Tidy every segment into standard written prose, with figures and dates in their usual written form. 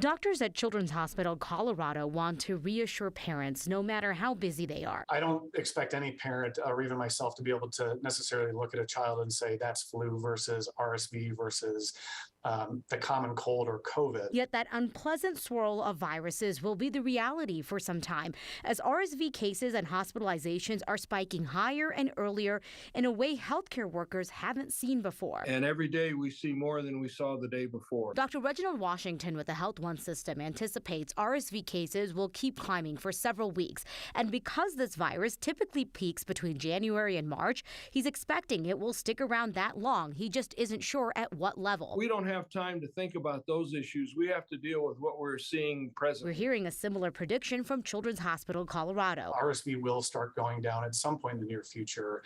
Doctors at Children's Hospital Colorado want to reassure parents no matter how busy they are. I don't expect any parent or even myself to be able to necessarily look at a child and say that's flu versus RSV versus the common cold or COVID. Yet that unpleasant swirl of viruses will be the reality for some time, as RSV cases and hospitalizations are spiking higher and earlier in a way healthcare workers haven't seen before. And every day we see more than we saw the day before. Dr. Reginald Washington with the Health One system anticipates RSV cases will keep climbing for several weeks. And because this virus typically peaks between January and March, he's expecting it will stick around that long. He just isn't sure at what level. We don't have time to think about those issues. We have to deal with what we're seeing presently. We're hearing a similar prediction from Children's Hospital Colorado. RSV will start going down at some point in the near future.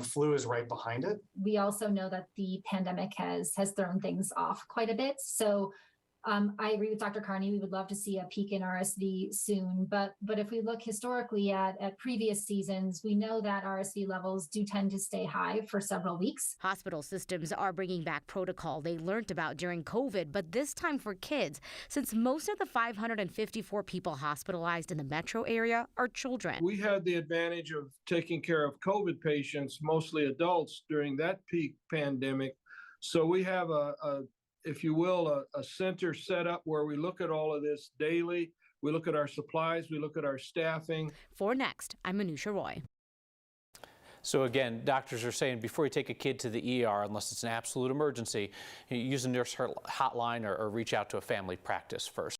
Flu is right behind it. We also know that the pandemic has thrown things off quite a bit. So I agree with Dr. Carney. We would love to see a peak in RSV soon. But if we look historically at previous seasons, we know that RSV levels do tend to stay high for several weeks. Hospital systems are bringing back protocol they learned about during COVID, but this time for kids, since most of the 554 people hospitalized in the metro area are children. We had the advantage of taking care of COVID patients, mostly adults, during that peak pandemic. So we have if you will, a center set up where we look at all of this daily. We look at our supplies, we look at our staffing. For Next, I'm Manusha Roy. So again, doctors are saying before you take a kid to the ER, unless it's an absolute emergency, use a nurse hotline or reach out to a family practice first.